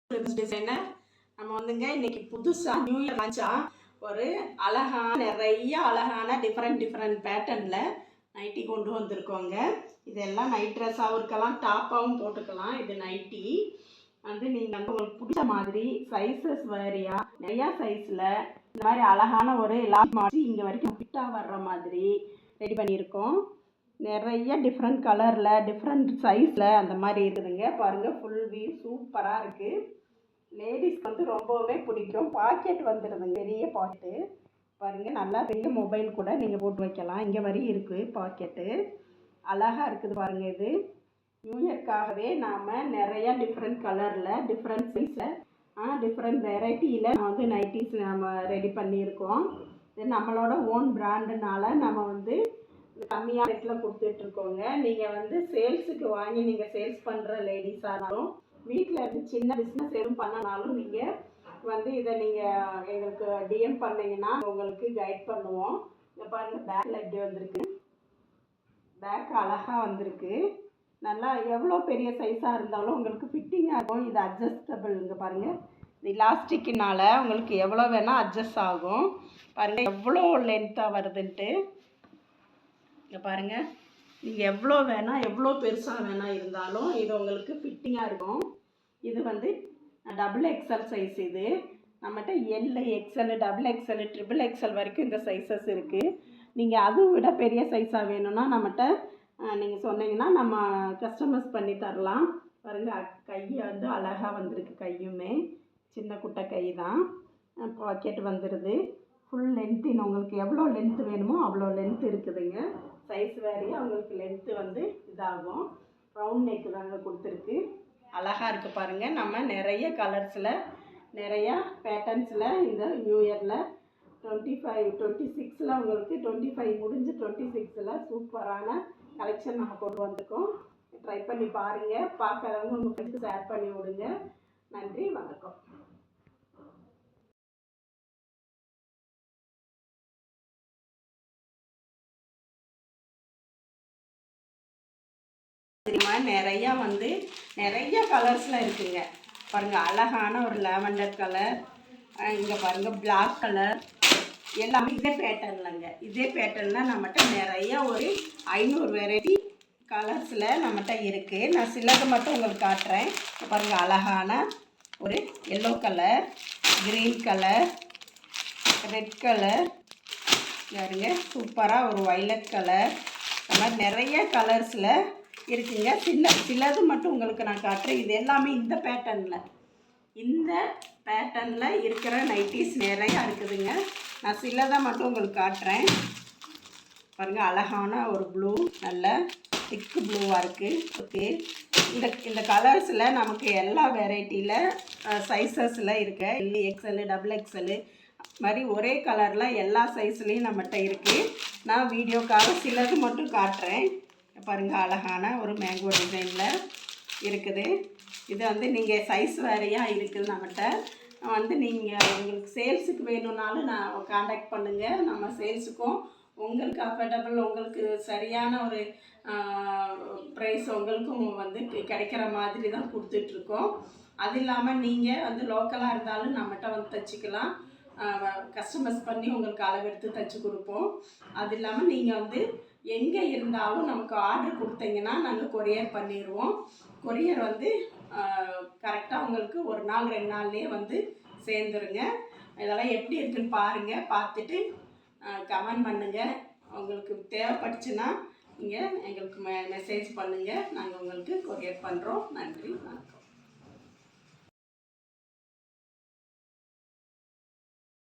Designer நம்ம வந்துங்க இன்னைக்கு புதுசாக நியூ இயர் லான்ச்சா ஒரு நிறைய அழகான டிஃப்ரெண்ட் பேட்டர்னில் நைட்டி கொண்டு வந்திருக்கோங்க. இதெல்லாம் நைட் ட்ரெஸ்ஸாகவும் இருக்கலாம், டாப்பாகவும் போட்டுக்கலாம். இது நைட்டி வந்து நீங்கள் வந்து உங்களுக்கு பிடிச்ச மாதிரி சைஸஸ் வேரியாக நிறையா சைஸில் இந்த மாதிரி அழகான ஒரு லாஸ்ட் மாதிரி இங்கே வரைக்கும் ஃபிட்டாக வர்ற மாதிரி ரெடி பண்ணியிருக்கோம். நிறைய டிஃப்ரெண்ட் கலரில் டிஃப்ரெண்ட் சைஸில் அந்த மாதிரி இருக்குதுங்க. பாருங்கள், ஃபுல் வியூ சூப்பராக இருக்குது. லேடிஸ்க்கு வந்து ரொம்பவே பிடிக்கும். பாக்கெட் வந்துடுதுங்க, பெரிய பாக்கெட்டு. பாருங்கள், நல்லா பெரிய மொபைல் கூட நீங்கள் போட்டு வைக்கலாம். இங்கே வரி இருக்குது பாக்கெட்டு, அழகாக இருக்குது பாருங்கள். இது நியூ இயர்க்காகவே நாம் நிறையா டிஃப்ரெண்ட் கலரில் டிஃப்ரெண்ட் சைஸில் டிஃப்ரெண்ட் வெரைட்டியில் நான் வந்து நைட்டிஸ் நம்ம ரெடி பண்ணியிருக்கோம். இது நம்மளோட ஓன் பிராண்டுனால நம்ம வந்து கம்மியாக ரேட்டில் கொடுத்துட்ருக்கோங்க. நீங்கள் வந்து சேல்ஸுக்கு வாங்கி நீங்கள் சேல்ஸ் பண்ணுற லேடிஸாக இருந்தாலும், வீட்டில் இருந்து சின்ன பிஸ்னஸ் எதுவும் பண்ணனாலும் நீங்கள் வந்து இதை நீங்கள் எங்களுக்கு டிஎம் பண்ணிங்கன்னா உங்களுக்கு கைட் பண்ணுவோம். இங்கே பாருங்கள், பேக்கில் இப்படி வந்திருக்கு. பேக் அழகாக வந்திருக்கு. நல்லா எவ்வளோ பெரிய சைஸாக இருந்தாலும் உங்களுக்கு ஃபிட்டிங்காக இருக்கும். இது அட்ஜஸ்டபிள். இங்கே பாருங்கள், இது இலாஸ்டிக்னால உங்களுக்கு எவ்வளோ வேணால் அட்ஜஸ்ட் ஆகும். பாருங்கள் எவ்வளோ லென்த்தாக வருதுன்ட்டு. இங்கே பாருங்கள், நீங்கள் எவ்வளோ வேணால் எவ்வளோ பெருசாக வேணால் இருந்தாலும் இது உங்களுக்கு ஃபிட்டிங்காக இருக்கும். இது வந்து டபுள் எக்ஸ்எல் சைஸ். இது நம்மகிட்ட L, XL, double XL, triple XL வரைக்கும் இந்த சைஸஸ் இருக்குது. நீங்கள் அதை விட பெரிய சைஸாக வேணும்னா நம்மகிட்ட நீங்கள் சொன்னீங்கன்னா நம்ம கஸ்டமைஸ் பண்ணி தரலாம். பாருங்கள், கை வந்து அழகாக வந்திருக்கு. கையுமே சின்ன குட்டை கை தான். பாக்கெட் வந்துடுது. ஃபுல் லென்த்தின் உங்களுக்கு எவ்வளோ லென்த்து வேணுமோ அவ்வளோ லென்த் இருக்குதுங்க. சைஸ் வேறையாக உங்களுக்கு லென்த்து வந்து இதாகும். ரவுண்ட் நெக்கு தாங்க கொடுத்துருக்கு. அழகாக இருக்குது பாருங்கள். நம்ம நிறைய கலர்ஸில் நிறையா பேட்டர்ன்ஸில் இந்த நியூ இயரில் 26ல் உங்களுக்கு 25 முடிஞ்சு 26ல் சூப்பரான கலெக்ஷன் நம்ம கொண்டு வந்திருக்கோம். ட்ரை பண்ணி பாருங்கள். பார்க்குறவங்க உங்கள் ஃப்ரெண்ட்ஸுக்கு ஷேர் பண்ணி விடுங்க. நன்றி, வணக்கம். நிறையா வந்து நிறைய கலர்ஸில் இருக்குங்க. பாருங்கள், அழகான ஒரு லாவெண்டர் கலர், இங்கே பாருங்கள் பிளாக் கலர், எல்லாமே இதே பேட்டர்ன்லங்க. இதே பேட்டர்னில் நம்மகிட்ட நிறைய ஒரு 500 வெரைட்டி கலர்ஸில் நம்மகிட்ட இருக்குது. நான் சிலது மட்டும் உங்களுக்கு காட்டுறேன். பாருங்கள், அழகான ஒரு yellow colour, green colour, red colour, பாருங்க சூப்பராக ஒரு வைலட் கலர், இந்த மாதிரி நிறைய கலர்ஸில் இருக்குங்க. சிலது மட்டும் உங்களுக்கு நான் காட்டுறேன். இது எல்லாமே இந்த பேட்டர்னில் இருக்கிற நைட்டிஸ் நிறையா இருக்குதுங்க. நான் சிலதை மட்டும் உங்களுக்கு காட்டுறேன். பாருங்கள், அழகான ஒரு ப்ளூ, நல்ல திக்கு ப்ளூவாக இருக்குது. ஓகே, இந்த கலர்ஸில் நமக்கு எல்லா வெரைட்டியில் சைஸஸில் இருக்க எல், எக்ஸ்எல், டபுள் எக்ஸ்எல் மாதிரி ஒரே கலரில் எல்லா சைஸ்லேயும் நம்மகிட்ட இருக்குது. நான் வீடியோக்காக சிலது மட்டும் காட்டுறேன். பாருங்கள், அழகான ஒரு மேங்கோ டிசைனில் இருக்குது. இது வந்து நீங்கள் சைஸ் வேறையாக இருக்குது நம்மகிட்ட. வந்து நீங்கள் உங்களுக்கு சேல்ஸுக்கு வேணும்னாலும் நான் காண்டாக்ட் பண்ணுங்கள். நம்ம சேல்ஸுக்கும் உங்களுக்கு அஃபோர்டபுள், உங்களுக்கு சரியான ஒரு ப்ரைஸ் உங்களுக்கும் வந்து கிடைக்கிற மாதிரி தான் கொடுத்துட்ருக்கோம். அது இல்லாமல் நீங்கள் வந்து லோக்கலாக இருந்தாலும் நம்மகிட்ட வந்து தைச்சிக்கலாம். கஸ்டமைஸ் பண்ணி உங்களுக்கு அளவெடுத்து தைச்சி கொடுப்போம். அது இல்லாமல் நீங்கள் வந்து எங்கே இருந்தாலும் நமக்கு ஆர்டர் கொடுத்தீங்கன்னா நாங்கள் கொரியர் பண்ணிடுவோம். கொரியர் வந்து கரெக்டாக உங்களுக்கு 1 நாள் 2 நாள்லேயே வந்து சேர்ந்துருங்க. இதெல்லாம் எப்படி இருக்குன்னு பாருங்கள். பார்த்துட்டு கமெண்ட் பண்ணுங்கள். உங்களுக்கு தேவைப்பட்டுச்சுன்னா நீங்கள் எங்களுக்கு மெசேஜ் பண்ணுங்கள். நாங்கள் உங்களுக்கு கொரியர் பண்ணுறோம். நன்றி, வணக்கம்.